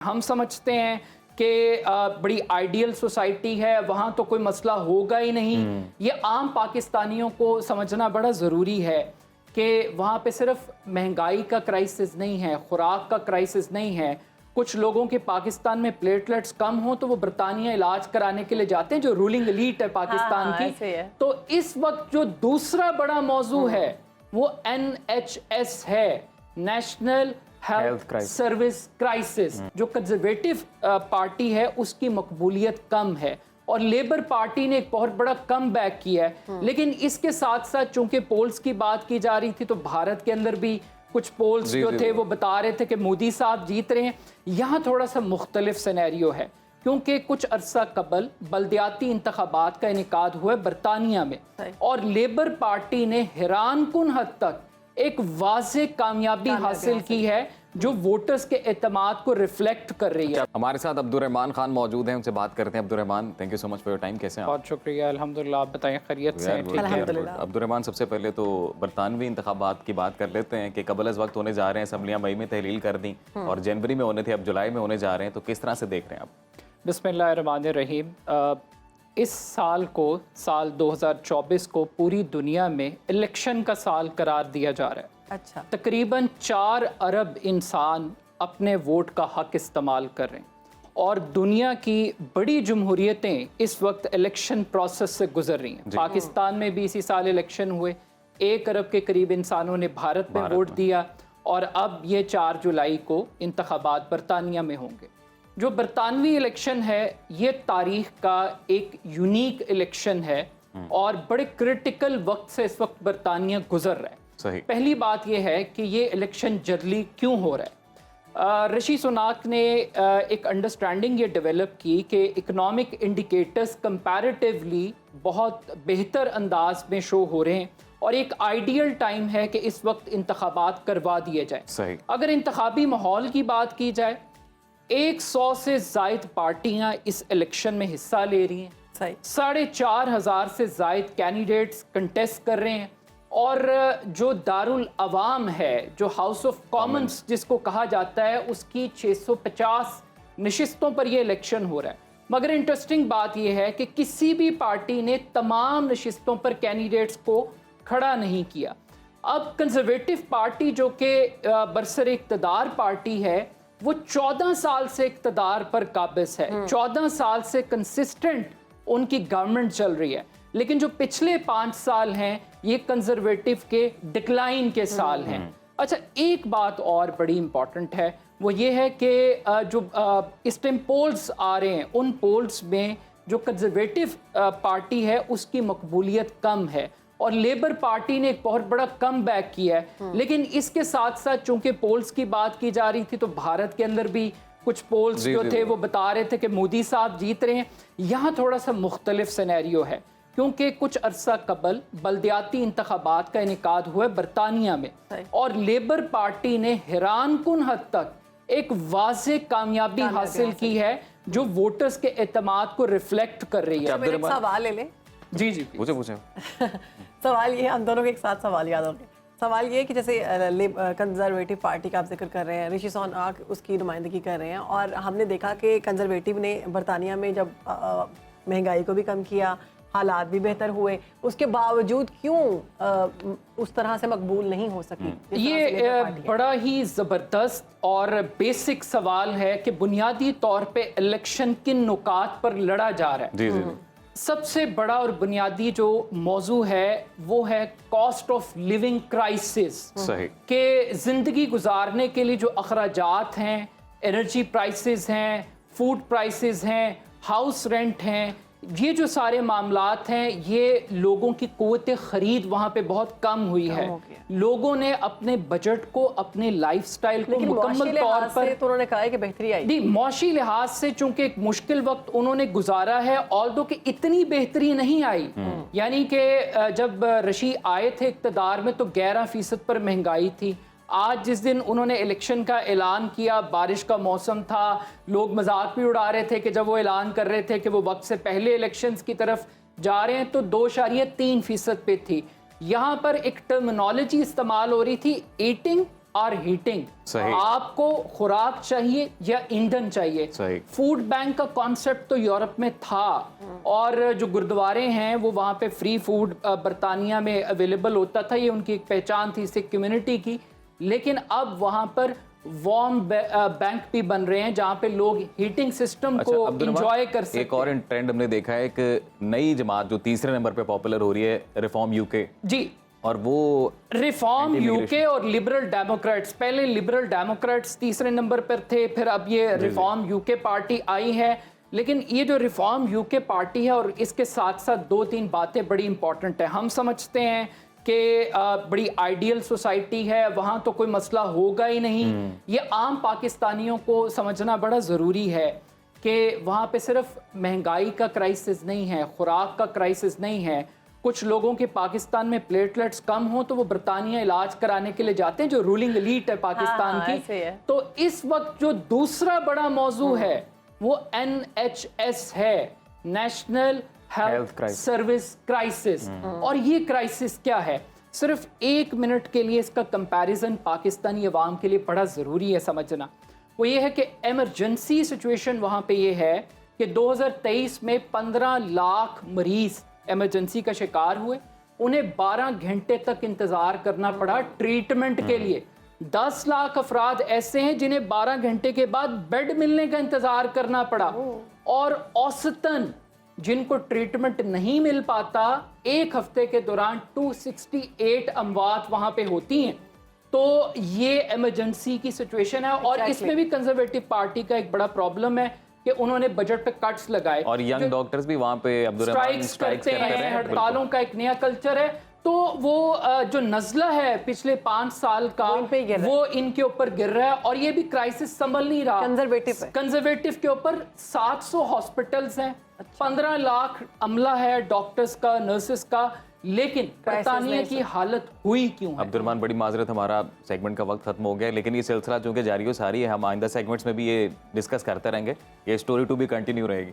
हम समझते हैं कि बड़ी आइडियल सोसाइटी है, वहाँ तो कोई मसला होगा ही नहीं। ये आम पाकिस्तानियों को समझना बड़ा ज़रूरी है कि वहाँ पे सिर्फ महंगाई का क्राइसिस नहीं है, खुराक का क्राइसिस नहीं है। कुछ लोगों के पाकिस्तान में प्लेटलेट्स कम हो तो वो बरतानिया इलाज कराने के लिए जाते हैं, जो रूलिंग एलीट है पाकिस्तान की। तो इस वक्त जो दूसरा बड़ा मौजू है वो NHS है, नेशनल हेल्थ सर्विस क्राइसिस। जो कंजर्वेटिव पार्टी है उसकी मकबूलियत कम है और लेबर पार्टी ने एक बहुत बड़ा कम बैक किया है। लेकिन इसके साथ साथ चूंकि पोल्स की बात की जा रही थी तो भारत के अंदर भी कुछ पोल्स जो थे वो बता रहे थे कि मोदी साहब जीत रहे हैं। यहाँ थोड़ा सा मुख्तलिफ सिनेरियो है क्योंकि कुछ अरसा कबल बल्दियाती इंतखाबात का इनेकाद हुआ है बरतानिया में और लेबर पार्टी ने हैरानकुन हद तक एक वाज़े कामयाबी हासिल की है जो वोटर्स के एतमाद को रिफ्लेक्ट कर रही है। हमारे साथ अब्दुर्रहमान खान मौजूद हैं, उनसे बात करते हैं। Abdurrahman, thank you so much for your time. कैसे हैं आप? बहुत शुक्रिया, अल्हम्दुलिल्लाह। आप बताएं, खैरियत से हैं? अब्दुर्रहमान, सबसे पहले तो बरतानवी इंतखाबात की बात कर लेते हैं कि कबल अज़ वक्त होने जा रहे हैं, असम्बलियाँ मई में तहलील कर दी और जनवरी में होने थे, अब जुलाई में होने जा रहे हैं, तो किस तरह से देख रहे हैं आप? बिस्मिल्लाहिर्रहमानिर्रहीम। इस साल को, साल 2024 को पूरी दुनिया में इलेक्शन का साल करार दिया जा रहा है। अच्छा। तकरीबन 4 अरब इंसान अपने वोट का हक इस्तेमाल कर रहे हैं और दुनिया की बड़ी जमहूरियतें इस वक्त इलेक्शन प्रोसेस से गुजर रही हैं। पाकिस्तान में भी इसी साल इलेक्शन हुए, 1 अरब के करीब इंसानों ने भारत में वोट दिया और अब ये 4 जुलाई को इंतखाबात बरतानिया में होंगे। जो बरतानवी इलेक्शन है ये तारीख का एक यूनिक इलेक्शन है और बड़े क्रिटिकल वक्त से इस वक्त बरतानिया गुजर रहा है। सही। पहली बात यह है कि ये इलेक्शन जल्दी क्यों हो रहा है। ऋषि सुनाक ने एक अंडरस्टैंडिंग ये डेवलप की कि इकोनॉमिक इंडिकेटर्स कंपैरेटिवली बहुत बेहतर अंदाज में शो हो रहे हैं और एक आइडियल टाइम है कि इस वक्त इंतखाबात करवा दिए जाए। सही। अगर इंतखाबी माहौल की बात की जाए, 100 से ज़ायद पार्टियां इस इलेक्शन में हिस्सा ले रही हैं। 4,500 से ज़ायद कैंडिडेट्स कंटेस्ट कर रहे हैं और जो दारुल अवाम है, जो हाउस ऑफ कॉमन्स जिसको कहा जाता है, उसकी 650 नशिस्तों पर यह इलेक्शन हो रहा है। मगर इंटरेस्टिंग बात यह है कि किसी भी पार्टी ने तमाम नशिस्तों पर कैंडिडेट्स को खड़ा नहीं किया। अब कंजर्वेटिव पार्टी जो कि बरसर इक़्तिदार पार्टी है वो 14 साल से इक़्तिदार पर काबिज है, 14 साल से कंसिस्टेंट उनकी गवर्नमेंट चल रही है। लेकिन जो पिछले 5 साल हैं ये कंजर्वेटिव के डिक्लाइन के साल हैं। अच्छा, एक बात और बड़ी इंपॉर्टेंट है, वो ये है कि जो इस टाइम पोल्स आ रहे हैं, उन पोल्स में जो कंजर्वेटिव पार्टी है उसकी मकबूलियत कम है और लेबर पार्टी ने एक बहुत बड़ा कम बैक किया है। लेकिन इसके साथ साथ चूंकि पोल्स की बात की जा रही थी तो भारत के अंदर भी कुछ पोल्स जो थे वो बता रहे थे कि मोदी साहब जीत रहे हैं। यहाँ थोड़ा सा मुख्तलिफ सिनेरियो है क्योंकि कुछ अरसा कबल बल्दियाती इंतखाबात का इनेकाद हुआ है बरतानिया में और लेबर पार्टी ने हैरानकुन हद तक एक वाज़े कामयाबी हासिल की है जो वोटर्स के एतमाद को रिफ्लेक्ट कर रही है। सवाल ले लें? जी जी, पूछे। सवाल ये, हम दोनों के एक साथ सवाल याद हो गए। सवाल ये कि जैसे कंजर्वेटिव पार्टी का आप जिक्र कर रहे हैं, ऋषि सुनाक उसकी नुमाइंदगी कर रहे हैं और हमने देखा कि कंजर्वेटिव ने बरतानिया में जब महंगाई को भी कम किया, हालात भी बेहतर हुए, उसके बावजूद क्यों उस तरह से मकबूल नहीं हो सकी? ये बड़ा ही ज़बरदस्त और बेसिक सवाल है कि बुनियादी तौर पे इलेक्शन किन नुकात पर लड़ा जा रहा है। जी। सबसे बड़ा और बुनियादी जो मौजू है वो है कॉस्ट ऑफ लिविंग क्राइसिस। सही। कि ज़िंदगी गुजारने के लिए जो अखराजात हैं, एनर्जी प्राइसेस हैं, फूड प्राइसेस हैं, हाउस रेंट हैं, ये जो सारे मामलात हैं, ये लोगों की क़ुव्वत ख़रीद वहाँ पे बहुत कम हुई है। लोगों ने अपने बजट को, अपने लाइफस्टाइल को मुकम्मल तौर पर, तो उन्होंने कहा है कि बेहतरी आई। नहीं, मौशी लिहाज से चूंकि एक मुश्किल वक्त उन्होंने गुजारा है, ऑल्दो कि इतनी बेहतरी नहीं आई। यानी कि जब ऋषि आए थे इक़्तिदार में तो 11% पर महंगाई थी। आज जिस दिन उन्होंने इलेक्शन का ऐलान किया, बारिश का मौसम था, लोग मजाक भी उड़ा रहे थे कि जब वो ऐलान कर रहे थे कि वो वक्त से पहले इलेक्शंस की तरफ जा रहे हैं तो 2.3% पे थी। यहाँ पर एक टर्मिनोलॉजी इस्तेमाल हो रही थी, ईटिंग आर हीटिंग। सही। आपको खुराक चाहिए या ईंधन चाहिए। सही। फूड बैंक का कॉन्सेप्ट तो यूरोप में था और जो गुरुद्वारे हैं वो वहाँ पे फ्री फूड बरतानिया में अवेलेबल होता था, ये उनकी एक पहचान थी सिख कम्युनिटी की। लेकिन अब वहाँ पर वार्म बैंक भी बन रहे हैं जहाँ पे लोग हीटिंग सिस्टम को एंजॉय कर सकते हैं। एक और ट्रेंड हमने देखा है, एक नई जमात जो तीसरे नंबर पे पॉपुलर हो रही है, रिफॉर्म यूके जी, और वो रिफॉर्म यूके और लिबरल डेमोक्रेट्स। पहले लिबरल डेमोक्रेट्स तीसरे नंबर पर थे, फिर अब ये रिफॉर्म यूके पार्टी आई है। लेकिन ये जो रिफॉर्म यूके पार्टी है और इसके साथ साथ 2-3 बातें बड़ी इंपॉर्टेंट है। हम समझते हैं कि बड़ी आइडियल सोसाइटी है, वहाँ तो कोई मसला होगा ही नहीं। ये आम पाकिस्तानियों को समझना बड़ा ज़रूरी है कि वहाँ पे सिर्फ महंगाई का क्राइसिस नहीं है, खुराक का क्राइसिस नहीं है। कुछ लोगों के पाकिस्तान में प्लेटलेट्स कम हो तो वो बरतानिया इलाज कराने के लिए जाते हैं, जो रूलिंग एलीट है पाकिस्तान ऐसे की। है। तो इस वक्त जो दूसरा बड़ा मौजू है वो NHS है, national health crisis। Service crisis. और ये क्राइसिस क्या है, सिर्फ 1 मिनट के लिए इसका कंपैरिजन पाकिस्तानी अवाम के लिए बड़ा ज़रूरी है समझना। वो ये है कि इमरजेंसी सिचुएशन वहाँ पे ये है कि 2023 में 15 लाख मरीज इमरजेंसी का शिकार हुए। उन्हें 12 घंटे तक इंतज़ार करना पड़ा ट्रीटमेंट के लिए। 10 लाख अफराद ऐसे हैं जिन्हें 12 घंटे के बाद बेड मिलने का इंतज़ार करना पड़ा। और औसतन जिनको ट्रीटमेंट नहीं मिल पाता, 1 हफ्ते के दौरान 268 अमवात वहाँ पे होती हैं। तो ये इमरजेंसी की सिचुएशन है। और इसमें भी कंजर्वेटिव पार्टी का एक बड़ा प्रॉब्लम है कि उन्होंने बजट पे कट्स लगाए और यंग डॉक्टर्स भी वहाँ पे स्ट्राइक्स करते हैं, हड़तालों का एक नया कल्चर है। तो वो जो नज़ला है पिछले 5 साल का वो इनके ऊपर गिर रहा है और ये भी क्राइसिस संभल नहीं रहा। कंजर्वेटिव के ऊपर 700 हॉस्पिटल्स हैं, 15 लाख अमला है, डॉक्टर्स का, नर्सेस का। लेकिन बरतानिया की हालत हुई क्यों है? अब्दुर्रहमान, बड़ी माजरत, हमारा सेगमेंट का वक्त खत्म हो गया, लेकिन ये सिलसिला चूंकि जारी हो सारी है, हम आइंदा सेगमेंट्स में भी ये डिस्कस करते रहेंगे। ये स्टोरी टू भी कंटिन्यू रहेगी।